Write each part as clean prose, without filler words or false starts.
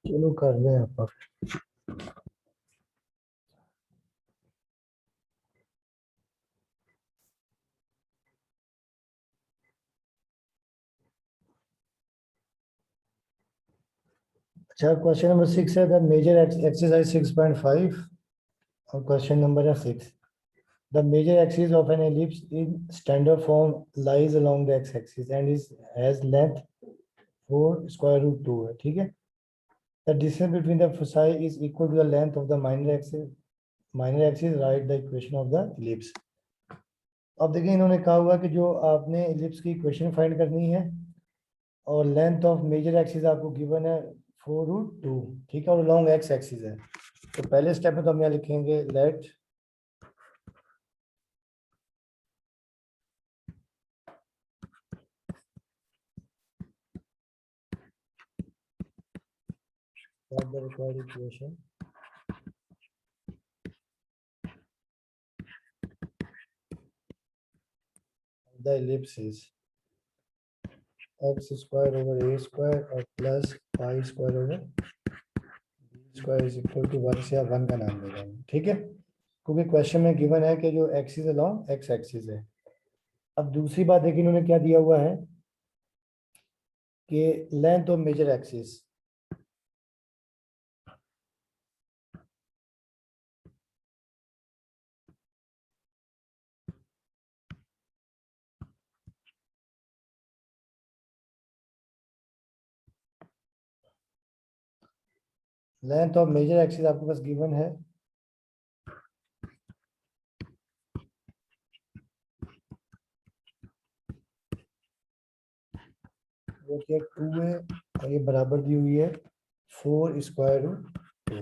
चलो कर लें आप। अच्छा, क्वेश्चन नंबर 6 है द मेजर एक्सरसाइज 6.5 और क्वेश्चन नंबर है 6। The major axis of an ellipse in standard form lies along the x-axis and is has length 4 square root 2 है, ठीक है। The distance between the foci is equal to the length of the minor axis. Minor axis, write the equation of the ellipse. अब देखिए इन्होंने कहा हुआ कि जो आपने इलिप्स की इक्वेशन फाइंड करनी है और लेंथ ऑफ मेजर एक्सिस आपको गिवन है 4√2, ठीक है, और लॉन्ग एक्स एक्सिस है। तो पहले स्टेप में तो हम यहाँ लिखेंगे late the required equation the ellipse is x square over a square और plus y square over B square is equal to 1 से आप 1 का नाम दे देंगे, ठीक है, क्योंकि क्वेश्चन में गिवन है कि जो एक्सिस अलॉन्ग एक्स एक्सिस है। अब दूसरी बात देखिए इन्होंने क्या दिया हुआ है कि length of major axis, length of major axis आपके पास गिवन है जो कि 2 है और ये बराबर दी हुई है 4 स्क्वायर रूट 2।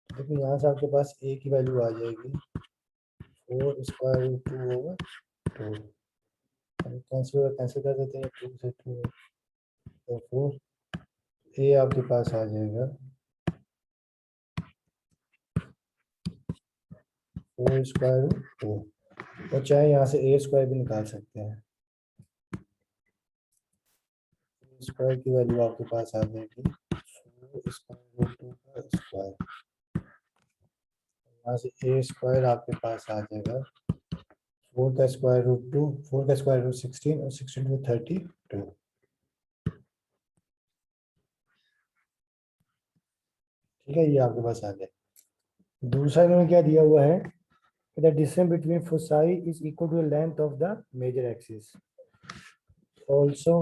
देखिए यहाँ से आपके पास a की वैल्यू आ जाएगी 4 स्क्वायर रूट 2 ओवर 2, कैंसिल कर देते हैं, 2 से 2 तो 4, a आपके पास आ जाएगा 4 स्क्वायर रूट 2, और चाहे यहाँ से a स्क्वायर भी निकाल सकते हैं। स्क्वायर की वैल्यू आपके पास आ जाएगी 4 स्क्वायर रूट 2 का स्क्वायर, यहाँ से a स्क्वायर आपके पास आ जाएगा 4 का स्क्वायर रूट 2, 4 का स्क्वायर रूट 16 और 16 टू 32, ठीक है, ये आपके पास आ गया। दूसरा इन्होंने क्या दिया हुआ है, the distance between foci is equal to the length of the major axis. Also,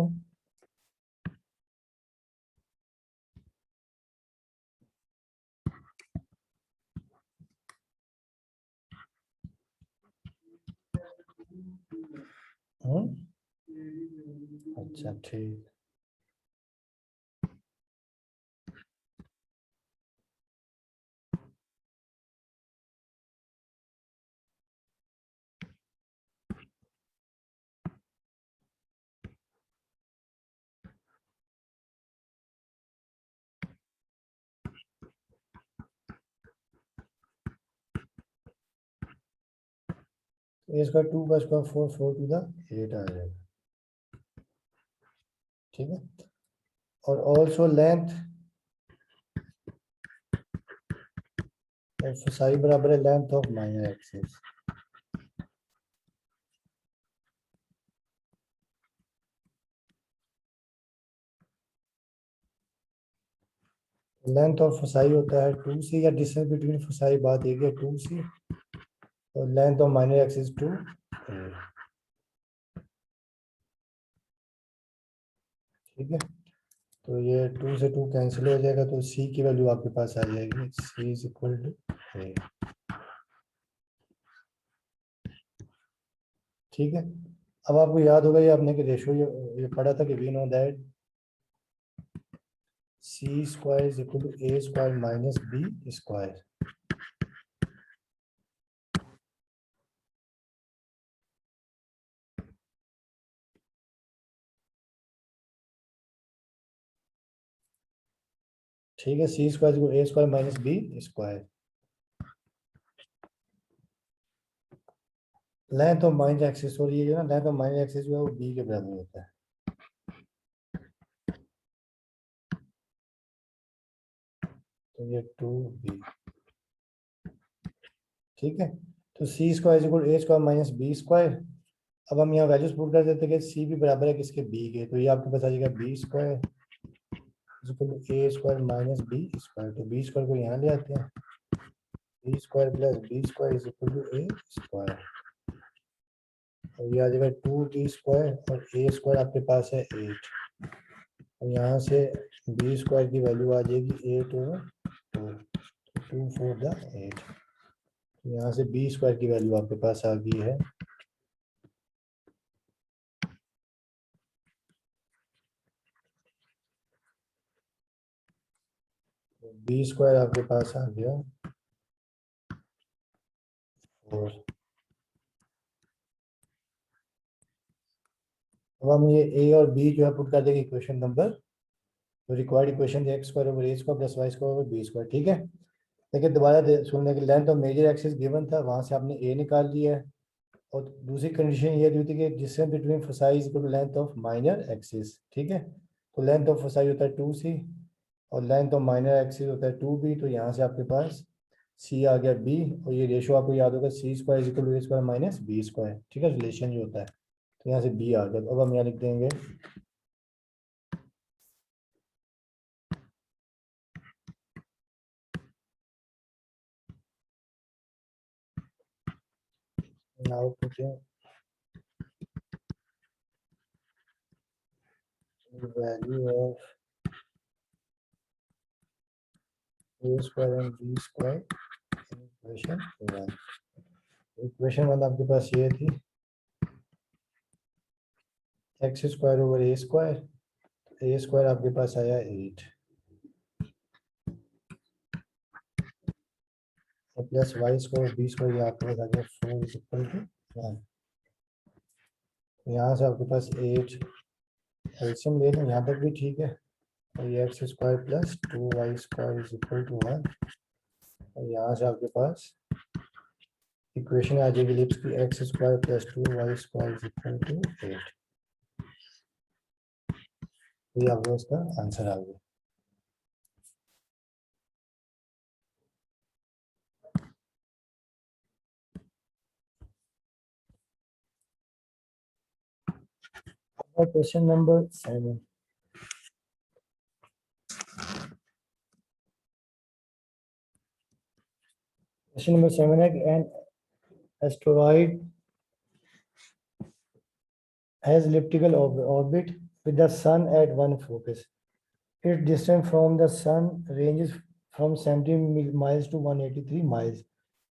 अच्छा ठीक, a स्क्वायर 2 का स्क्वायर 4, 4 टू द 8 आ जाएगा, ठीक है। और ऑल्सो लेंथ ऑफ फोसाई बराबर है length of minor axis. Length of foci होता है 2 से, या डिस्टेंस बिटवीन फोसाई बात एक है 2 से, और लेंथ ऑफ माइनर एक्सिस 2, ठीक है। तो ये 2 से 2 कैंसिल हो जाएगा, तो c की वैल्यू आपके पास आ जाएगी c is equal to a, ठीक है। अब आपको याद होगा ये आपने कि रेशो ये पढ़ा था कि we know that C square is equal to A square minus B square, ठीक है। C square equal A square minus B square, length of minor axis, और ये जो ना लेंथ ऑफ माइनर एक्सिस जो है वो बी के बराबर होता है, ये 2b, ठीक है। तो C square is equal A square minus B square. अब हम यहाँ वैल्यूज पुट कर देते हैं कि सी भी बराबर है किसके, बी के, तो ये आपके पास आ जाएगा b square is equal to A square minus B square. तो बी स्क्वायर को यहाँ ले आते हैं, b square plus b square is equal to A square, और ये आ जाएगा 2b स्क्वायर, और ए स्क्वायर आपके पास है 8, और यहाँ से बी स्क्वायर की वैल्यू आ जाएगी 8 ओवर 4, 2 4 द 8। यहाँ से बी स्क्वायर की वैल्यू आपके पास आ गई है बी स्क्वायर आपके पास आ गया 4। अब हम ये ए और बी जो है पुट कर देंगे इक्वेशन नंबर, तो required equation X square over ए square plus Y square over B square, ठीक है। देखिए दोबारा सुनने की, length of major axis given था, वहां से आपने ए निकाल लिया है, और दूसरी कंडीशन ये दी थी कि distance between foci is equal to length of minor axis, ठीक है। तो लेंथ ऑफ फोसाई होता है 2c, और लेंथ ऑफ माइनर एक्सिस होता है 2b, तो यहाँ से आपके पास c आ गया b, और ये रेशो आपको याद होगा C square is equal to A square minus B square, ठीक है, रिलेशन जो होता है। तो यहाँ से b आ गया, तो अब हम यहाँ लिख देंगे now putting the value of a square and b square in equation 1। Equation 1 आपके पास ये थी x square over A square, a square आपके पास आया 8, और plus Y square b square, ये आपके पास आ गया 4 इज इक्वल टू 1। यहाँ से आपके पास 8 एल्सियम ले लें, यहाँ तक भी ठीक है, और ये x square plus 2y square is equal to 1, और यहाँ से आपके पास इक्वेशन आ जाएगी लिप्स की x square plus 2y square is equal to 8। ये आपको इसका आंसर आ गया। Question number 7. Question number 7 है कि an asteroid has elliptical orbit with the sun at one focus. Its distance from the sun ranges from 70 miles to 183 miles.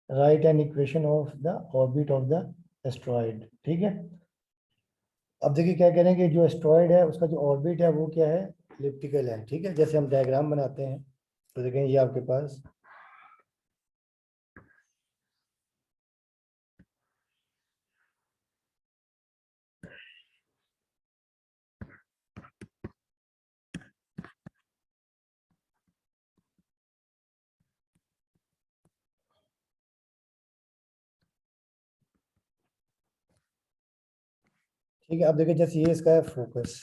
Write an equation of the orbit of the asteroid. ठीक है। अब देखिए क्या कह रहे हैं कि जो एस्ट्रॉयड है उसका जो ऑर्बिट है वो क्या है, एलिप्टिकल है, ठीक है। जैसे हम डायग्राम बनाते हैं तो देखें ये आपके पास ठीक है। अब देखिए जैसे ये इसका है फोकस,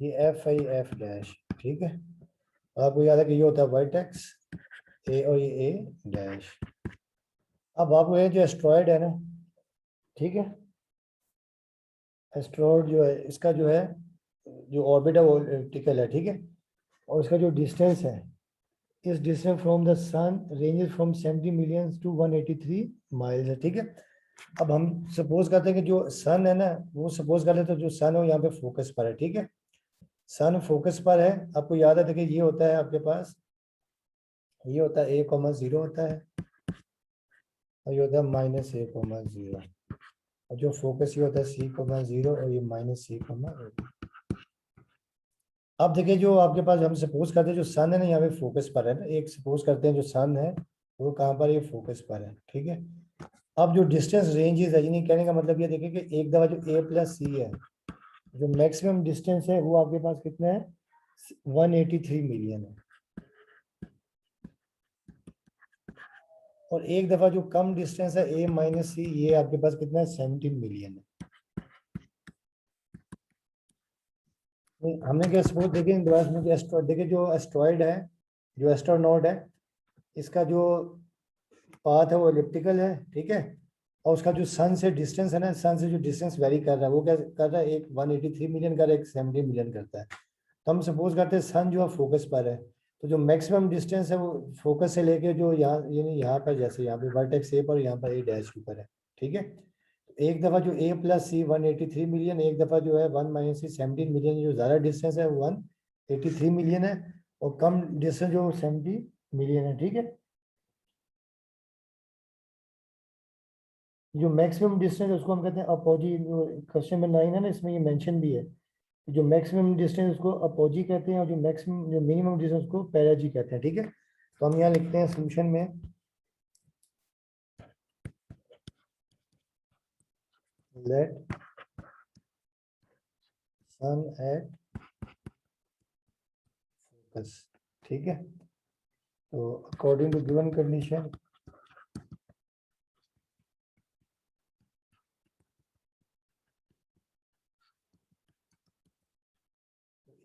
ये एफ आई एफ डैश, ठीक है। आपको याद है कि ये होता है वर्टेक्स ए और ये ए डैश। अब आपको ये जो एस्ट्रॉयड है ना, ठीक है, एस्ट्रॉयड जो है इसका जो है जो ऑर्बिट है वो एलिप्टिकल है, ठीक है, और इसका जो डिस्टेंस है, इस distance from the sun ranges from 70 million to 183 miles है, ठीक है। अब हम सपोज करते हैं कि जो सन है ना, वो सपोज कर लेते हैं जो सन हो यहाँ पे फोकस पर है, ठीक है। सन फोकस पर है, आपको याद है देखिए ये होता है आपके पास, ये होता है a,0 होता है, और ये होता है -a,0, और जो फोकस ये होता है c,0, और ये -c,0। अब देखिए जो आपके पास हम सपोज करते हैं जो सन है ना यहाँ पे फोकस पर है ना, एक सपोज करते हैं जो सन है वो कहाँ पर, ये फोकस पर है, ठीक है। अब जो डिस्टेंस रेंजेस है, यानी कहने का मतलब ये देखिए कि एक दफा जो a प्लस सी है, जो मैक्सिमम डिस्टेंस है वो आपके पास कितना है, 183 मिलियन है, और एक दफा जो कम डिस्टेंस है a माइनस सी, ये आपके पास कितना है, 17 मिलियन है। हमने क्या सपोज देखिए दोबारा देखिए जो एस्ट्रॉयड है जो एस्ट्रोनॉट है इसका जो पाथ है वो एलिप्टिकल है, ठीक है, और उसका जो सन से डिस्टेंस है ना, सन से जो डिस्टेंस वेरी कर रहा है वो क्या कर रहा है, एक 183 मिलियन कर रहा है, एक 70 मिलियन करता है। तो हम सपोज करते हैं सन जो है फोकस पर है, तो जो मैक्सिमम डिस्टेंस है वो फोकस से लेके जो यहाँ यानी यहाँ पर, जैसे यहाँ पे वर्टेक्स ए पर, यहाँ पर ए डैश पर है, ठीक है। एक दफा जो ए प्लस सी 183 मिलियन, एक दफा जो है 1 माइनस सी 17 मिलियन, जो ज्यादा डिस्टेंस है 183 मिलियन है, और कम डिस्टेंस जो 70 मिलियन है, ठीक है। जो मैक्सिमम डिस्टेंस है उसको हम कहते हैं अपोजी, जो क्वेश्चन में 9 है ना इसमें ये मेंशन भी है, जो मैक्सिमम डिस्टेंस उसको अपोजी कहते हैं, और जो मैक्सिमम जो मिनिमम डिस्टेंस उसको पैराजी कहते हैं, ठीक है। तो हम यहाँ लिखते हैं सोल्यूशन में, लेट सन एट फोकस, ठीक है। तो according to given condition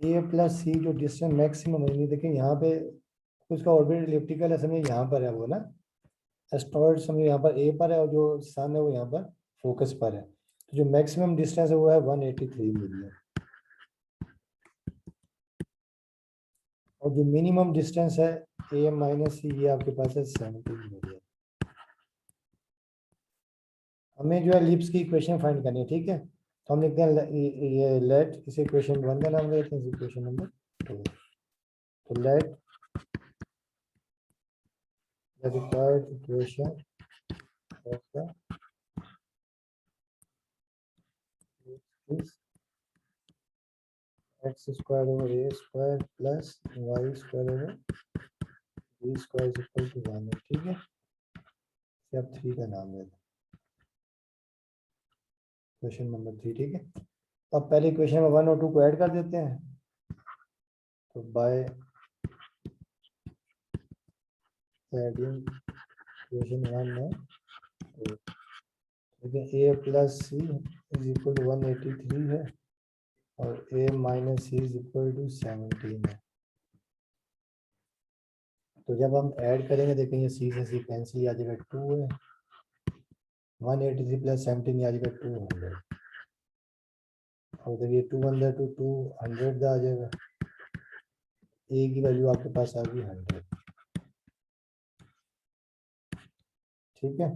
A plus C जो डिस्टेंस मैक्सिमम है, देखिए यहाँ पे उसका ऑर्बिट इलिप्टिकल है, समझिए यहाँ पर है वो ना, एस्ट्रॉइड समझिए यहाँ पर ए पर है, और जो सन है वो यहाँ पर फोकस पर है। तो जो मैक्सिमम डिस्टेंस है वो है 183 मिलियन, और जो मिनिमम डिस्टेंस है ए माइनस सी, ये आपके पास है 70 मिलियन। हमें जो है लिप्स की इक्वेशन फाइंड करनी है, ठीक है। तो हम लिखते हैं ये लेट, इसे इक्वेशन 1 का नाम देते हैं, इक्वेशन नंबर 2। तो late the required equation of the is x square over a square plus y square over b square is equal to 1 है, ठीक है। इसे आप 3 का नाम देते हैं, क्वेश्चन नंबर 3, ठीक है। अब पहले इक्वेशन में 1 और 2 को ऐड कर देते हैं, तो बाय एडिंग इक्वेशन 1 में, तो देखिए a plus c is equal to 183 है, और a minus c is equal to 17 है। तो जब हम ऐड करेंगे देखेंगे सी से सी कैंसिल आ जाएगा, 2 है, 183 प्लस 17 आ जाएगा 200, और देखिए 2 अंदर 200 आ जाएगा, ए की वैल्यू आपके पास आ गई 100, ठीक है।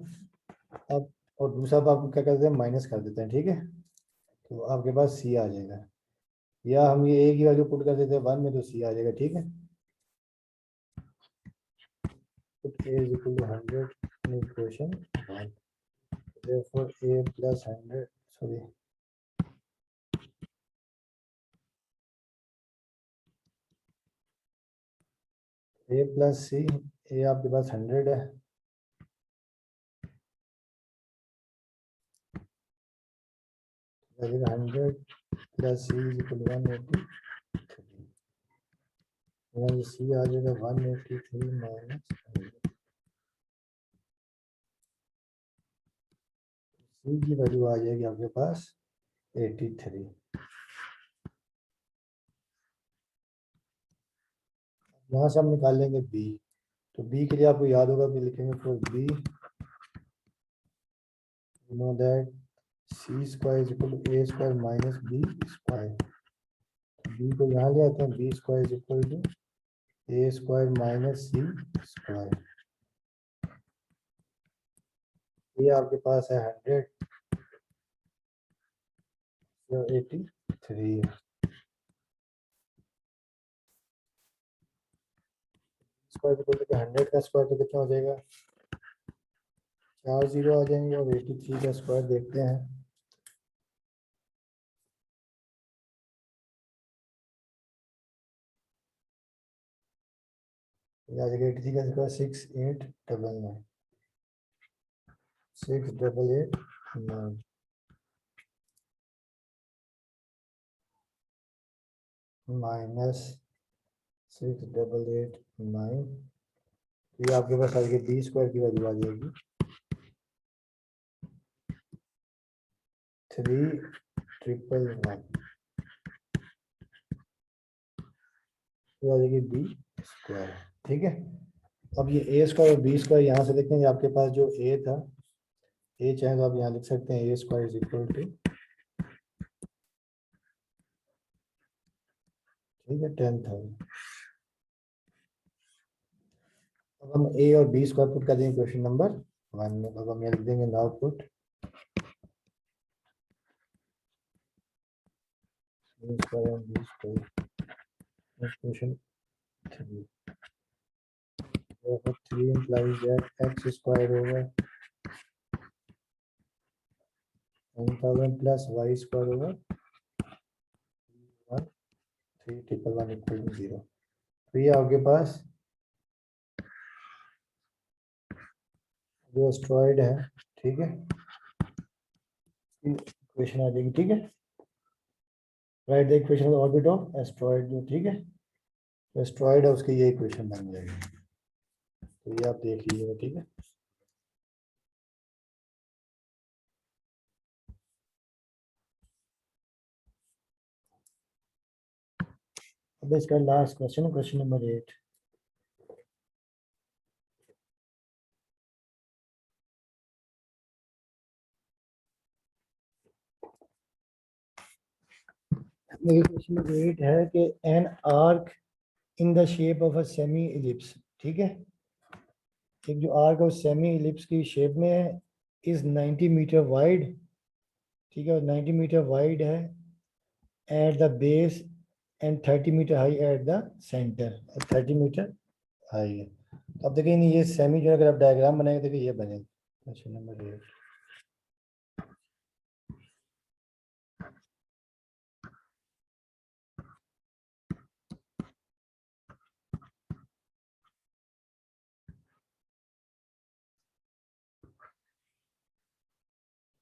अब और दूसरा आप क्या करते हैं, माइनस कर देते हैं, ठीक है। तो आपके पास सी आ जाएगा, या हम ये ए की वैल्यू पुट कर देते हैं 1 में, तो सी आ जाएगा, ठीक है। put a is equal to 100 in equation 1, therefore a plus 100, sorry, a plus c, a आपके पास 100 है, that is 100 plus c is equal to 183, यहाँ ये c आ जाएगा 183 माइनस 100, c की वैल्यू आ जाएगी आपके पास 83। यहाँ से हम निकाल लेंगे b, तो b के लिए आपको याद होगा कि लिखेंगे for b, you know that c square is equal to a square minus b square, b को यहाँ ले आते हैं, b square is equal to a square minus c square, ये आपके पास है 100, जो 83 है, स्क्वायर इक्वल टू 100 का स्क्वायर तो कितना हो जाएगा, 4 जीरो आ जाएंगे, और 83 का स्क्वायर देखते हैं, आ जाएगा 83 का स्क्वायर 6899, 6889 माइनस 6889, ये आपके पास आ जाएगी बी स्क्वायर की वैल्यू आ जाएगी 3111, तो आ जाएगी बी स्क्वायर। ठीक है, अब ये ए स्क्वायर और बी स्क्वायर यहाँ से देखेंगे, आपके पास जो ए था, ए चाहे तो आप यहाँ लिख सकते हैं ए स्क्वायर इज इक्वल टू, ठीक है, 10,000। अब हम ए और बी स्क्वायर पुट कर देंगे क्वेश्चन नंबर 1 में। अब हम यहाँ लिख देंगे नाउ पुट ए स्क्वायर और B square question 3। Therefore 3 implies that x square over 10,000 plus y square over 1 3 triple 1 equal to 0। तो ये आपके पास जो एस्ट्रॉइड है, ठीक है, इक्वेशन आ जाएगी। ठीक है, right the equation of orbit of asteroid जो, ठीक है, तो एस्ट्रॉइड है उसकी ये इक्वेशन बन जाएगी। तो ये आप देख लीजिएगा। ठीक है, अब इसका लास्ट क्वेश्चन है, क्वेश्चन नंबर 8। क्वेश्चन नंबर 8 है कि an arc in the shape of a semi ellipse, ठीक है, एक जो आर्क है सेमी इलिप्स की शेप में है, इज 90 मीटर वाइड, ठीक है, और 90 मीटर वाइड है at the base and 30 metre high at the centre, 30 metre high है। तो अब देखिए ये सेमी जो अगर आप डायग्राम बनाएंगे देखिए ये बनेगा। क्वेश्चन नंबर 8,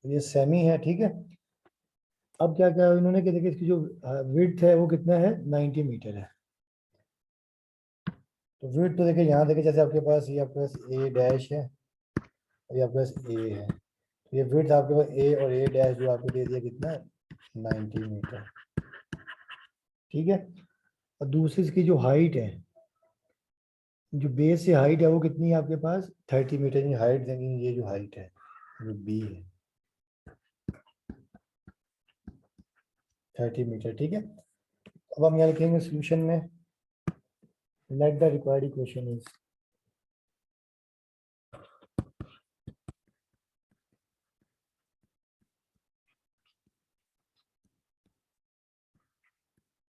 ये सेमी है। ठीक है, अब क्या क्या इन्होंने कि देखिए इसकी जो विड्थ है वो कितना है, 90 मीटर है। तो विड्थ तो देखिए यहाँ देखिए, जैसे आपके पास ये आपके पास ए डैश है और ये आपके पास ए है, तो ये विड्थ आपके पास ए और ए डैश जो आपको दे दिया कितना, 90 मीटर। ठीक है, और दूसरी इसकी जो हाइट है, जो बेस से हाइट है वो कितनी है आपके पास, 30 मीटर की हाइट देंगे। ये जो हाइट है जो बी है 30 मीटर। ठीक है, अब हम यहाँ लिखेंगे सोल्यूशन में, let the required equation is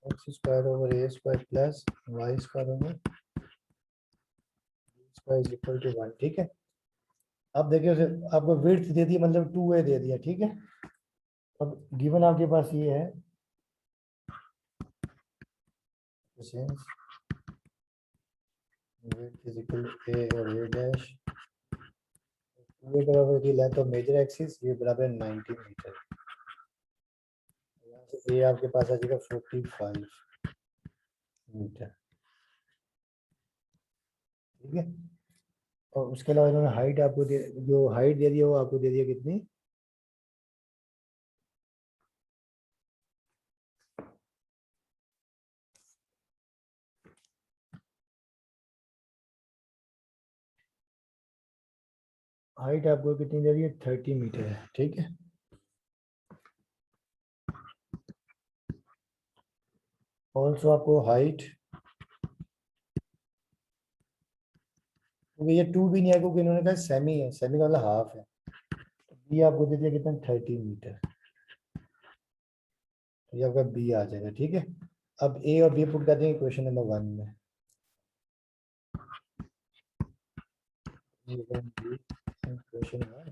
x square over A square plus Y square over square is equal to 1। ठीक है, अब देखिए उसे आपको विड्थ दे दी, मतलब 2a दे दिया। ठीक है, अब गिवन आपके पास ये है width is equal to a और a डैश, ये बराबर की लेंथ ऑफ मेजर एक्सिस, ये बराबर 90 मीटर। यहाँ से a आपके पास आ जाएगा 45 मीटर। ठीक है, और उसके अलावा इन्होंने हाइट आपको दे, जो हाइट दे दिया वो आपको दे दिया कितनी, हाइट आपको कितनी दे दी है, 30 मीटर है। ठीक है, ऑल्सो आपको हाइट, क्योंकि ये 2 भी नहीं है क्योंकि इन्होंने कहा सेमी है, सेमी का मतलब हाफ है। बी आपको दे दिया कितना, 30 मीटर, तो ये आपका बी आ जाएगा। ठीक है, अब ए और बी पुट कर देंगे क्वेश्चन नंबर 1 में। क्वेश्चन 1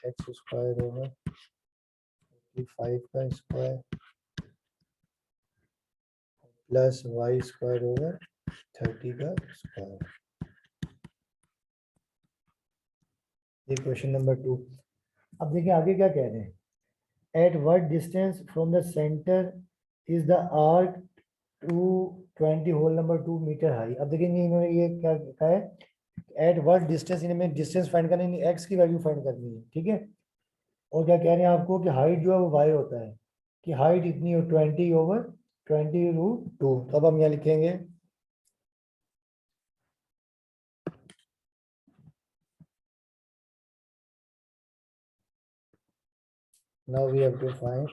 एक्स स्क्वायर ओवर 5 का square plus Y square over 30 का स्क्वायर। ये क्वेश्चन नंबर 2। अब देखिए आगे क्या कह रहे हैं, at what distance from the centre is the arch to 20 whole number 2 metre high. अब देखिए इन्होंने ये क्या कहा है, एट व्हाट डिस्टेंस, इन्हें डिस्टेंस फाइंड करनी है, एक्स की वैल्यू फाइंड करनी है। ठीक है, और क्या कह रहे हैं आपको कि हाइट जो है वो वाई होता है, कि हाइट इतनी हो 20 ओवर 20√2। तो अब हम यहाँ लिखेंगे now we have to find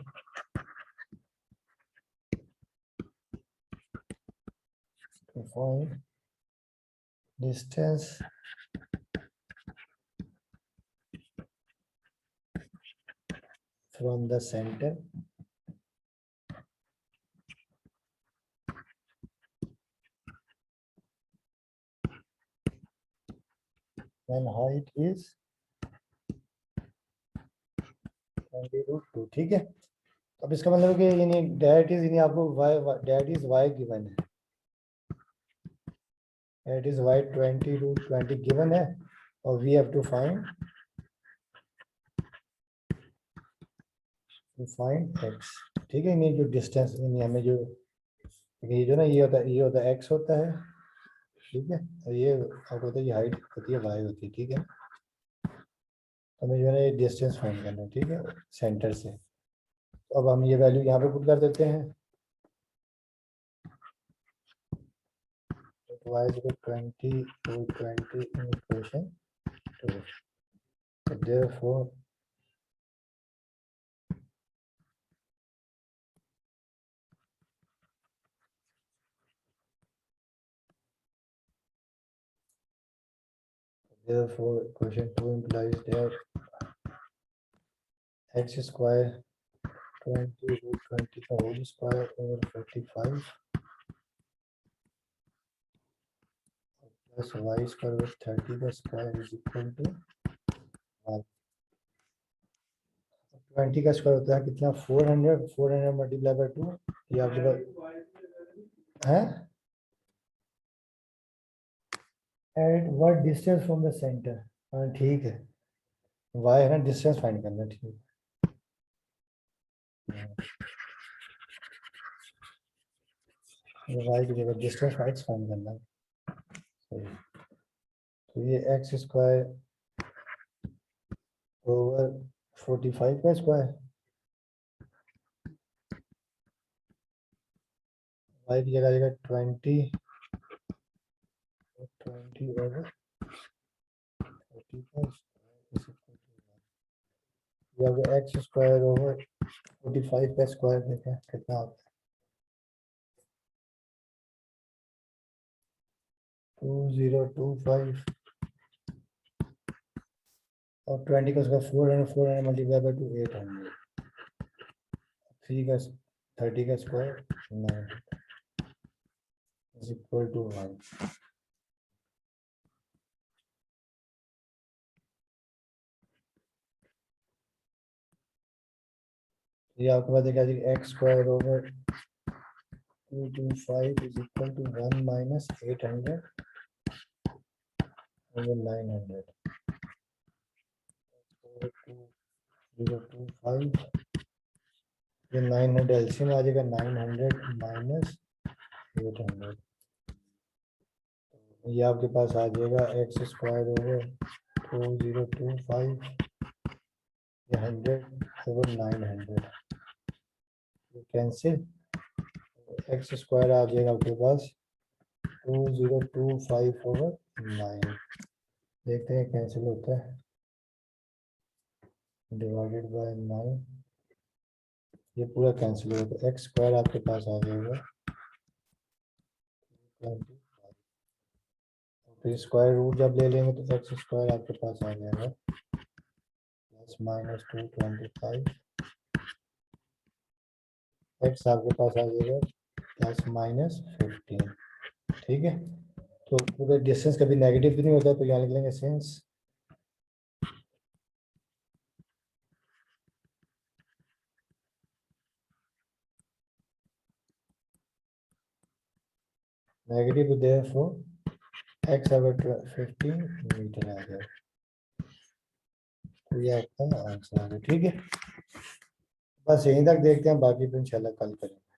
distance from the center when height is 20√2। ठीक है, अब इसका मतलब कि यानी डेट इज यानी आपको डेट इज y गिवन है, डेट इज y 20√20 गिवन है और we have to find x। ठीक है, यानी जो डिस्टेंस यानी हमें जो ये जो ना ये होता है x होता है, ठीक है, और ये आपको होता है ये हाइट होती है y होती है। ठीक है, हमें जो है ना ये डिस्टेंस फाइंड करना है, ठीक है, सेंटर से। तो अब हम ये वैल्यू यहाँ पे पुट कर देते हैं, y is equal to 20/20 in equation 2। So therefore equation 2 implies that x square 20√20 का whole square over 45 plus y square over 30 का square is equal to 1। 20 का स्क्वायर होता है कितना 400 मल्टीप्लाई बाय 2, ये आपके पास है at what distance from the centre. हाँ ठीक है, y है ना डिस्टेंस फाइंड करना, ठीक है। y की जगह डिस्टेंस फाइंड करना है, तो ये एक्स स्क्वायर ओवर 45 का स्क्वायर, y की जगह आएगा 20 ओवर 40 का एक्स स्क्वायर ओवर 45 का स्क्वायर देखा कितना होता है 2025 और 20 का स्क्वायर 400 मल्टीप्लाई बाय 2 800, 3 का 30 का स्क्वायर 9 इज इक्वल टू 1। ये आपके पास देखा जाएगा x square over 225 is equal to 1 minus 800 over 900 025 ये 900 एलसीएम आ जाएगा 900 माइनस 800, ये आपके पास आ जाएगा एक्स स्क्वायर ओवर 2025 ये 100 ओवर 900 कैंसिल, एक्स स्क्वायर आ जाएगा आपके पास 2025 ओवर 9, देखते हैं कैंसिल होता है, डिवाइडेड बाय 9 ये पूरा कैंसिल होगा, तो एक्स स्क्वायर आपके पास आ जाएगा 25, फिर स्क्वायर रूट जब ले लेंगे तो एक्स स्क्वायर आपके पास आ जाएगा प्लस माइनस 225, एक्स आपके पास आ जाएगा प्लस माइनस 15। ठीक है, तो पूरा डिस्टेंस कभी नेगेटिव भी नहीं होता, तो यहाँ लिख लेंगे सिंस नेगेटिव देयरफॉर एक्स अवर 15 मीटर आ गया, तो ये आपका आंसर आ गया। ठीक है, बस यहीं तक देखते हैं, बाकी तो इंशाल्लाह कल करेंगे।